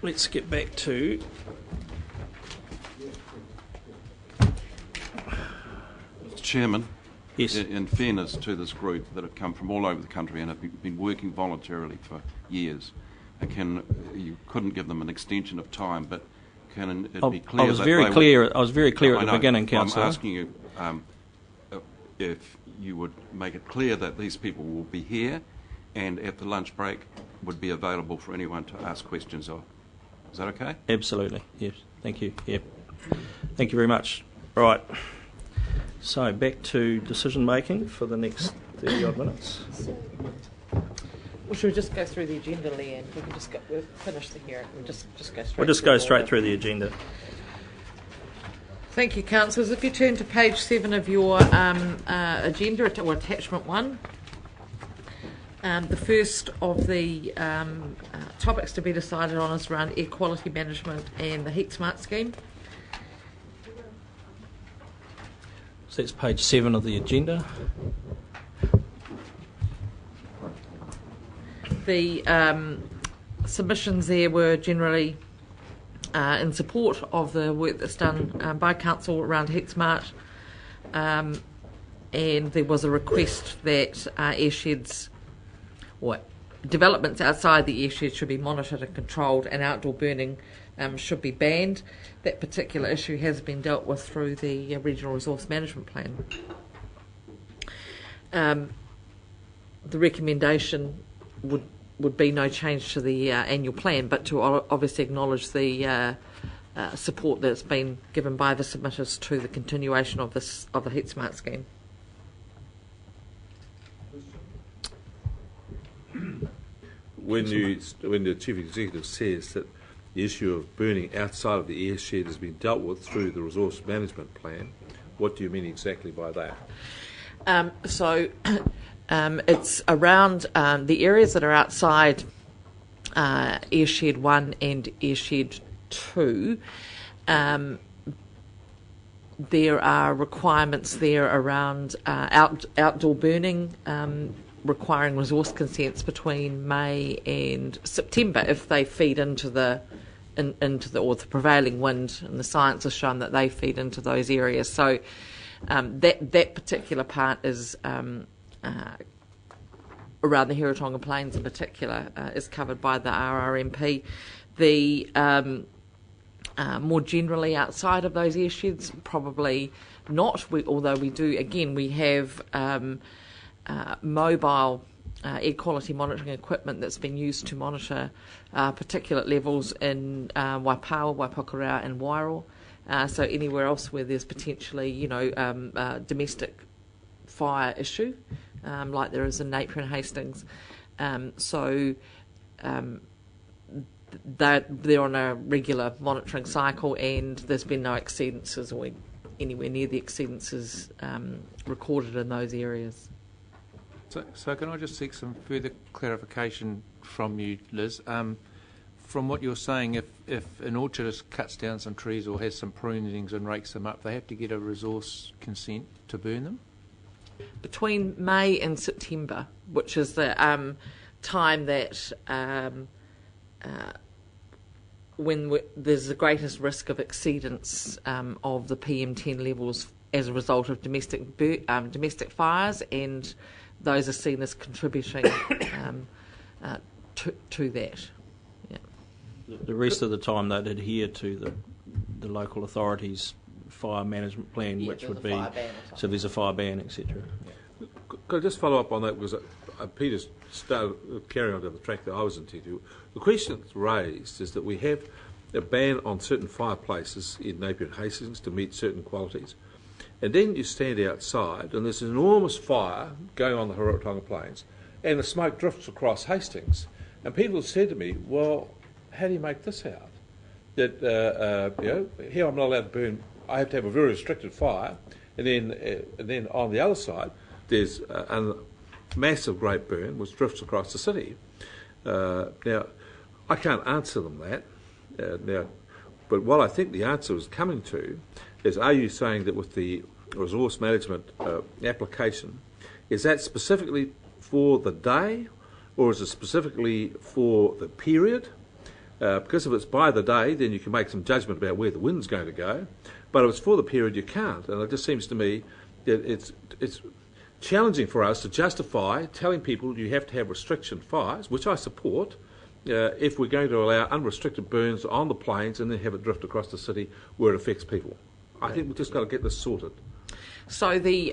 let's get back to Chairman. yes. In fairness to this group that have come from all over the country and have been working voluntarily for years, you couldn't give them an extension of time, but can it be clear? I was very clear at the beginning, Councillor. I'm asking you if you would make it clear that these people will be here and at the lunch break would be available for anyone to ask questions of. Is that okay? Absolutely, yes. Thank you. Yep. Thank you very much. Right. So back to decision making for the next 30 odd minutes. Well, should we just go through the agenda, Leanne? We can just we'll finish the hearing. We'll just go straight. We'll just go straight through the agenda. Thank you, councillors. If you turn to page 7 of your agenda, or attachment 1, the first of the topics to be decided on is around air quality management and the Heat Smart scheme. So that's page 7 of the agenda. The submissions there were generally in support of the work that's done by Council around Heat Smart, and there was a request that airsheds or developments outside the airshed should be monitored and controlled, and outdoor burning should be banned. That particular issue has been dealt with through the Regional Resource Management Plan. The recommendation would be no change to the annual plan, but to obviously acknowledge the support that's been given by the submitters to the continuation of the Heat Smart scheme. When the Chief Executive says that the issue of burning outside of the airshed has been dealt with through the Resource Management Plan, what do you mean exactly by that? It's around the areas that are outside airshed 1 and airshed 2. There are requirements there around outdoor burning, requiring resource consents between May and September if they feed into the prevailing wind, and the science has shown that they feed into those areas. So that particular part is around the Hiratonga Plains in particular is covered by the RRMP. The more generally outside of those airsheds, probably not. Although we do, again, we have mobile air quality monitoring equipment that's been used to monitor particulate levels in Waipawa, Waipakurau and Wairau. So anywhere else where there's potentially, domestic fire issue, like there is in Napier and Hastings. They're on a regular monitoring cycle, and there's been no exceedances or anywhere near the exceedances recorded in those areas. So can I just seek some further clarification from you, Liz? From what you're saying, if an orchardist cuts down some trees or has some prunings and rakes them up, they have to get a resource consent to burn them? Between May and September, which is the time that when there's the greatest risk of exceedance of the PM10 levels as a result of domestic fires, and those are seen as contributing to that. Yeah. The rest of the time they'd adhere to the local authorities' fire management plan, which would be, so there's a fire ban, etc. Yeah. Could I just follow up on that, because Peter started carrying on to the track that I was intending to. The question that's raised is that we have a ban on certain fireplaces in Napier and Hastings to meet certain qualities. And then you stand outside and there's an enormous fire going on the Hiratonga Plains, and the smoke drifts across Hastings. And people have said to me, well, how do you make this out? That, here I'm not allowed to burn, I have to have a very restricted fire, and then on the other side there's a massive great burn which drifts across the city. Now, I can't answer them that but what I think the answer is coming to is, are you saying that with the resource management application, is that specifically for the day, or is it specifically for the period? Because if it's by the day, then you can make some judgment about where the wind's going to go. But if it's for the period, you can't. And it just seems to me that it's challenging for us to justify telling people you have to have restriction fires, which I support, if we're going to allow unrestricted burns on the plains and then have it drift across the city where it affects people. I think we've just got to get this sorted. So the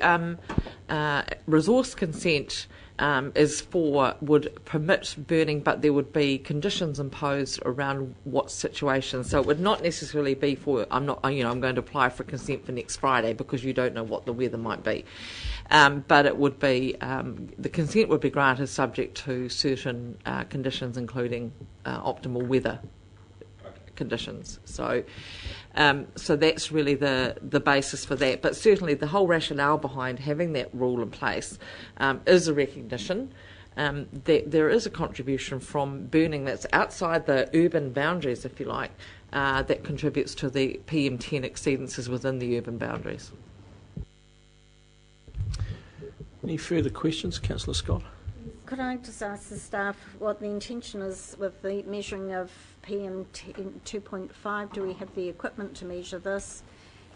resource consent would permit burning, but there would be conditions imposed around what situation. So it would not necessarily be for I'm going to apply for consent for next Friday because you don't know what the weather might be. But it would be the consent would be granted subject to certain conditions, including optimal weather conditions. So that's really the basis for that. But certainly the whole rationale behind having that rule in place is a recognition that there is a contribution from burning that's outside the urban boundaries, if you like, that contributes to the PM10 exceedances within the urban boundaries. Any further questions, Councillor Scott? Could I just ask the staff what the intention is with the measuring of PM 2.5? Do we have the equipment to measure this?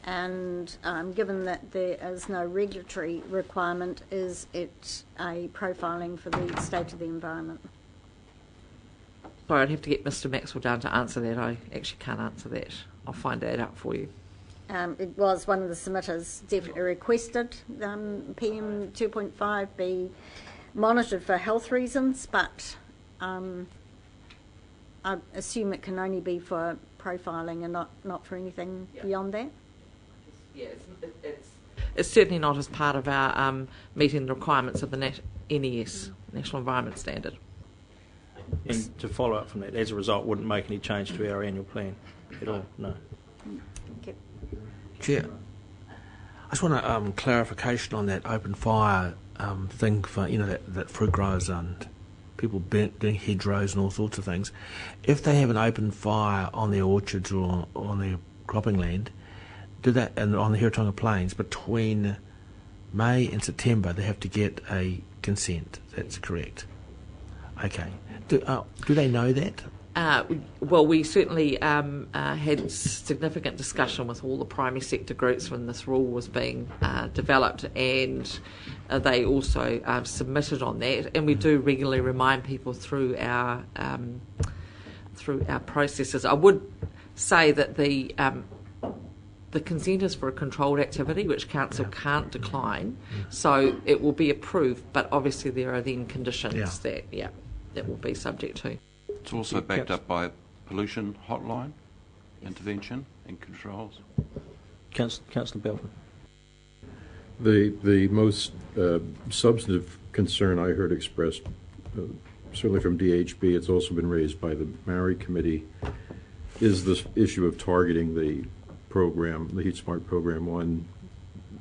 And given that there is no regulatory requirement, is it a profiling for the state of the environment? Sorry, I'd have to get Mr Maxwell down to answer that. I actually can't answer that. I'll find that out for you. It was one of the submitters definitely requested PM 2.5 be monitored for health reasons, but I assume it can only be for profiling and not for anything beyond that. Yeah, it's certainly not as part of our meeting the requirements of the NES, National Environment Standard. And to follow up from that, as a result, wouldn't make any change to our annual plan at all? No. Okay. Chair, I just want a clarification on that open fire thing for that fruit growers and people doing hedgerows and all sorts of things. If they have an open fire on their orchards or on their cropping land, and on the Hiratonga Plains between May and September, they have to get a consent. That's correct. Okay. Do they know that? Well, we certainly had significant discussion with all the primary sector groups when this rule was being developed, and they also submitted on that. And we do regularly remind people through our processes. I would say that the consent is for a controlled activity, which council can't decline, so it will be approved. But obviously, there are then conditions that will be subject to. It's also backed up by pollution hotline intervention and controls. Councillor Belton. The most substantive concern I heard expressed, certainly from DHB, it's also been raised by the Maori Committee, is this issue of targeting the program, the Heat Smart program, on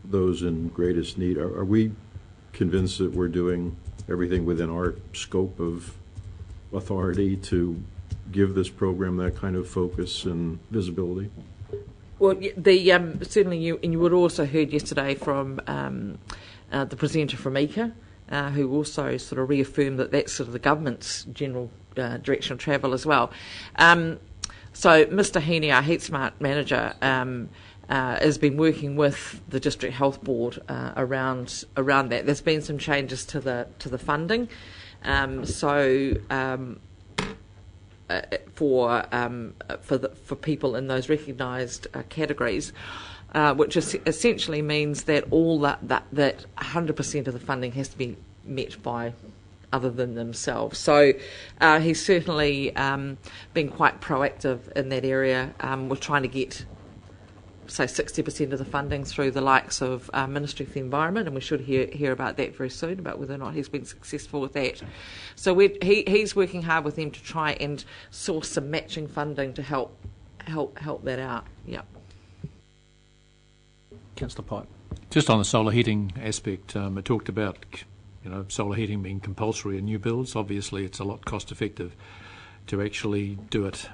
those in greatest need. Are we convinced that we're doing everything within our scope of authority to give this program that kind of focus and visibility? Well, certainly you would also heard yesterday from the presenter from ECA, who also sort of reaffirmed that that's sort of the government's general direction of travel as well. So Mr Heaney, our Heat Smart manager, has been working with the District Health Board around that. There's been some changes to the funding. For people in those recognised categories, which essentially means that all that 100% of the funding has to be met by other than themselves. So he's certainly been quite proactive in that area. We're trying to get, say, 60% of the funding through the likes of Ministry of the Environment, and we should hear about that very soon, about whether or not he's been successful with that. So he's working hard with them to try and source some matching funding to help that out. Yeah. Councillor Pipe. Just on the solar heating aspect, it talked about solar heating being compulsory in new builds. Obviously, it's a lot cost effective to actually do it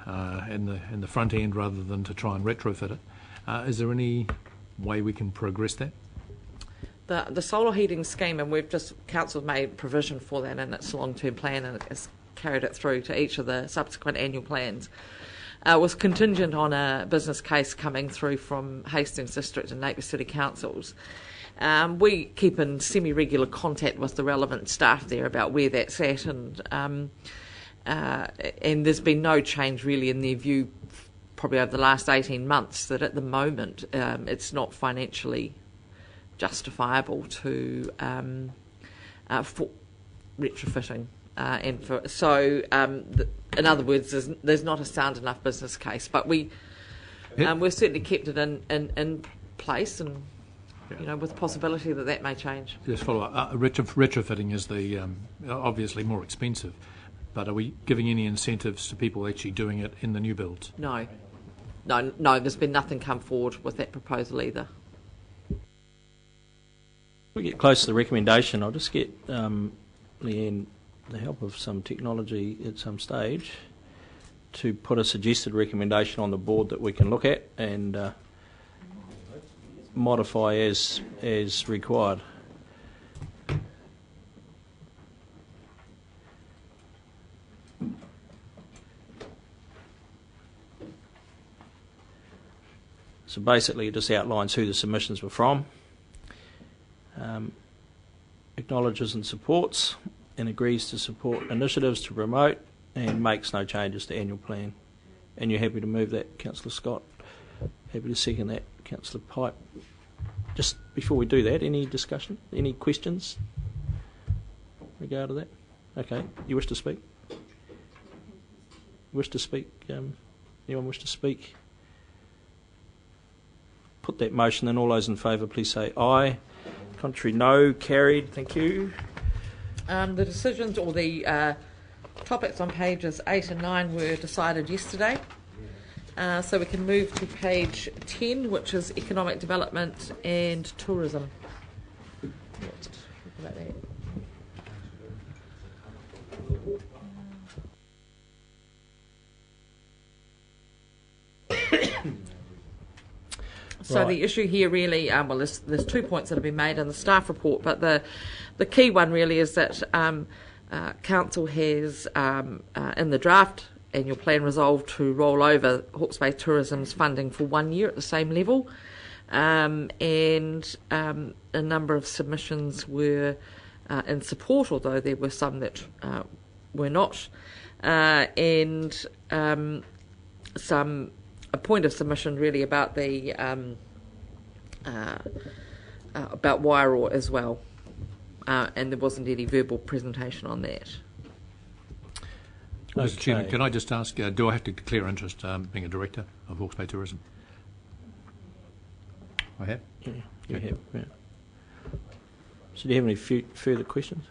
in the front end rather than to try and retrofit it. Is there any way we can progress that? The solar heating scheme, and we've just council made provision for that in its long-term plan, and carried it through to each of the subsequent annual plans, was contingent on a business case coming through from Hastings District and Napier City Councils. We keep in semi-regular contact with the relevant staff there about where that's at, and there's been no change really in their view probably over the last 18 months that at the moment it's not financially justifiable to for retrofitting. In other words, there's not a sound enough business case, but we've certainly kept it in place, and with the possibility that may change. Just follow up. Retrofitting is the obviously more expensive, but are we giving any incentives to people actually doing it in the new builds? No. There's been nothing come forward with that proposal either. We get close to the recommendation. I'll just get Leanne the help of some technology at some stage to put a suggested recommendation on the board that we can look at and modify as required. So basically it just outlines who the submissions were from, acknowledges and supports and agrees to support initiatives to promote and makes no changes to annual plan. And you're happy to move that, Councillor Scott? Happy to second that, Councillor Pipe? Just before we do that, any discussion? Any questions regard to that? Okay, you wish to speak? Wish to speak? Anyone wish to speak? Put that motion in. All those in favour, please say aye. Contrary, no. Carried. Thank you. The decisions or the topics on pages 8 and 9 were decided yesterday. So we can move to page 10, which is economic development and tourism. Let's talk about that. So the issue here really, there's 2 points that have been made in the staff report, but the key one really is that Council has, in the draft annual plan, resolved to roll over Hawke's Bay Tourism's funding for 1 year at the same level, and a number of submissions were in support, although there were some that were not, and a point of submission really about the about Wairoa as well, and there wasn't any verbal presentation on that. Mr. Chairman, can I just ask, do I have to declare interest being a director of Hawke's Bay Tourism? I have? Yeah, you have, yeah. So do you have any further questions?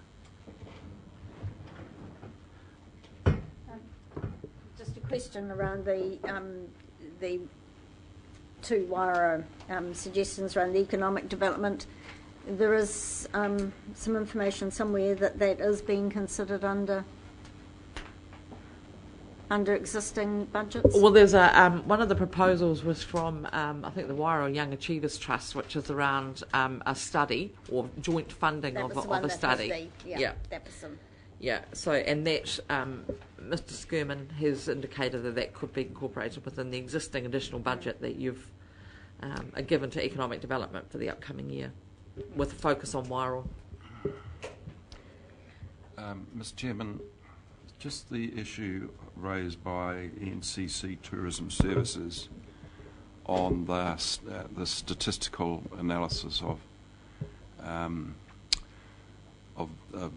Just a question around the two Wairoa suggestions around the economic development. There is some information somewhere that is being considered under existing budgets. Well, there's one of the proposals was from I think the Wairoa Young Achievers Trust, which is around a study or joint funding of a study. That was some. Yeah, so and that Mr. Skirman has indicated that could be incorporated within the existing additional budget that you've given to economic development for the upcoming year, with a focus on Wairoa. Mr. Chairman, just the issue raised by NCC Tourism Services on the statistical analysis of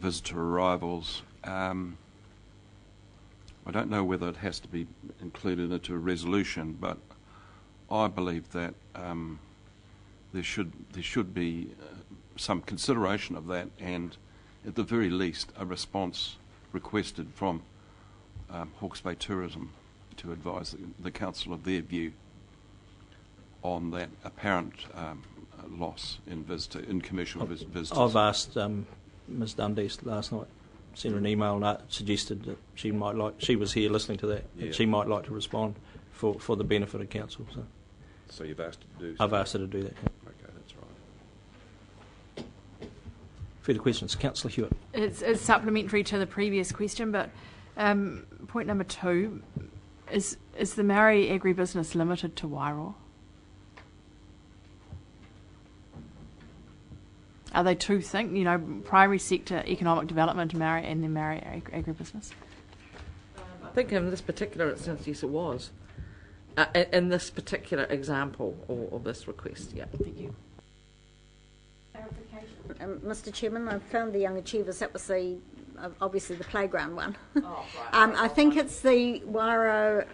visitor arrivals. I don't know whether it has to be included into a resolution, but I believe that there should be some consideration of that, and at the very least a response requested from Hawke's Bay Tourism to advise the council of their view on that apparent loss in commercial visitors. I've asked Ms Dundee last night, sent her an email and suggested that she was here listening to that, that she might like to respond for the benefit of council. So you've asked her to do so? I've asked her to do that. Yeah. Okay, that's right. Further questions? Councillor Hewitt. It's supplementary to the previous question, but Point number 2, is the Maori agribusiness limited to Wairoa? Are they two things, primary sector economic development Maori and then Maori agribusiness? I think in this particular instance, yes, it was. In this particular example of this request, yeah. Thank you. Mr. Chairman, I found the Young Achievers. That was obviously the playground one. Oh, right. I think it's the Wairo.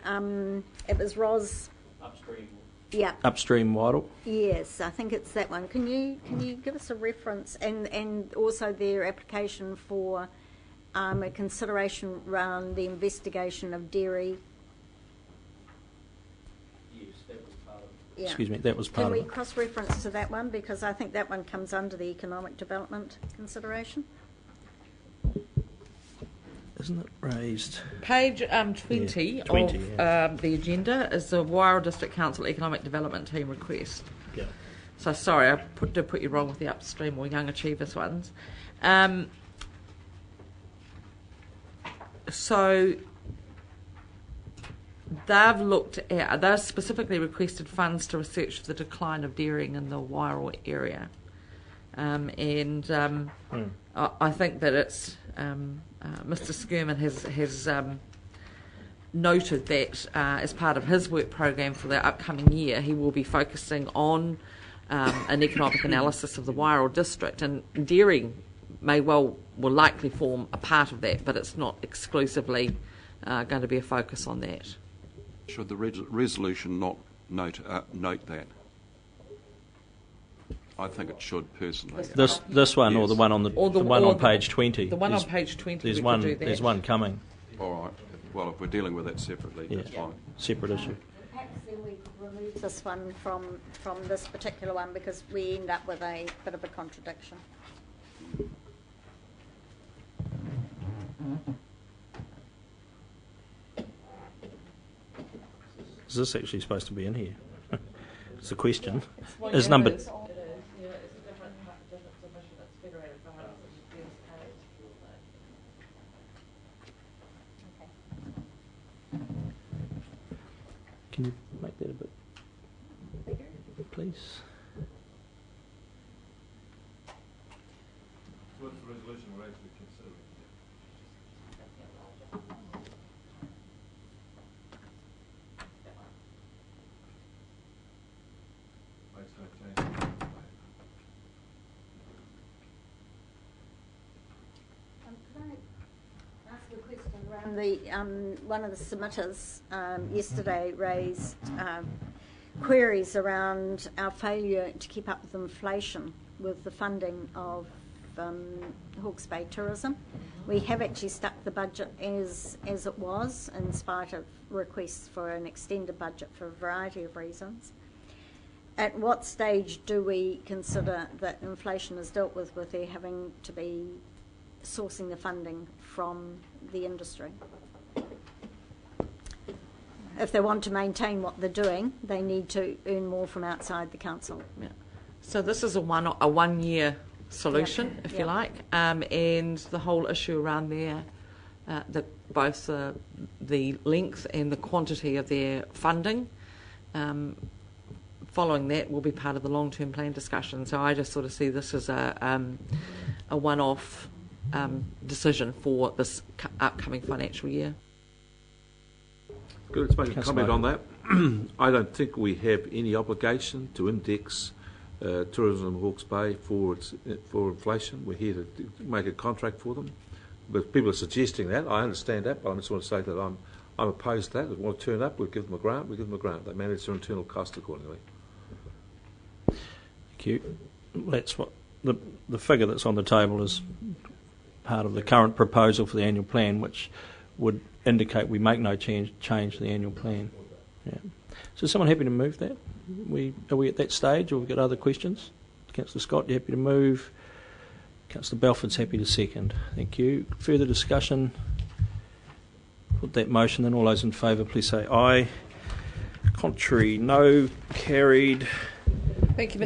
It was Ros. Upstream. Yeah. Upstream Wairoa. Yes, I think it's that one. Can you give us a reference and also their application for a consideration around the investigation of dairy? Yes, that was part of. Yeah. Excuse me, that was part Can we of it. cross-reference to that one, because I think that one comes under the economic development consideration? Isn't it raised? Page 20, Yeah, 20, of yeah. the agenda is the Wairoa District Council Economic Development Team request. Yeah. So sorry, I did put you wrong with the upstream or Young Achievers ones. So they've specifically requested funds to research the decline of dairying in the Wairoa area. I think that it's Mr. Skirman has noted that as part of his work program for the upcoming year, he will be focusing on an economic analysis of the Wairoa district, and dairying will likely form a part of that, but it's not exclusively going to be a focus on that. Should the resolution not note that? I think it should personally. This one, Yes. or the one on the one on page 20. The one on page 20. There's we one. could do that. There's one coming. All right. Well, if we're dealing with that separately, that's Yeah. fine. Separate issue. Perhaps then we could remove this one from this particular one, because we end up with a bit of a contradiction. Is this actually supposed to be in here? It's the question. Is number. Can you make that a bit bigger, please? What's the resolution we're actually considering? Makes no change. Could I ask a question around the one of the submitters yesterday raised queries around our failure to keep up with inflation with the funding of Hawke's Bay tourism. We have actually stuck the budget as it was, in spite of requests for an extended budget for a variety of reasons. At what stage do we consider that inflation is dealt with there having to be sourcing the funding from the industry? If they want to maintain what they're doing, they need to earn more from outside the council. Yeah. So this is a one-year solution, if you like, and the whole issue around there, both the length and the quantity of their funding. Following that will be part of the long-term plan discussion. So I just sort of see this as a one-off decision for this upcoming financial year. Good, let's make a comment on that. I don't think we have any obligation to index tourism in Hawke's Bay for inflation. We're here to make a contract for them. But people are suggesting that. I understand that, but I just want to say that I'm opposed to that. If they want to turn up, we'll give them a grant. We'll give them a grant. They manage their internal cost accordingly. Thank you. That's what the figure that's on the table is part of the current proposal for the annual plan, which would indicate we make no change to the annual plan. Yeah. So is someone happy to move that? Are we at that stage, or have we got other questions? Councillor Scott, you happy to move? Councillor Belford's happy to second. Thank you. Further discussion? Put that motion, then all those in favour please say aye. Contrary, no. Carried. Thank you.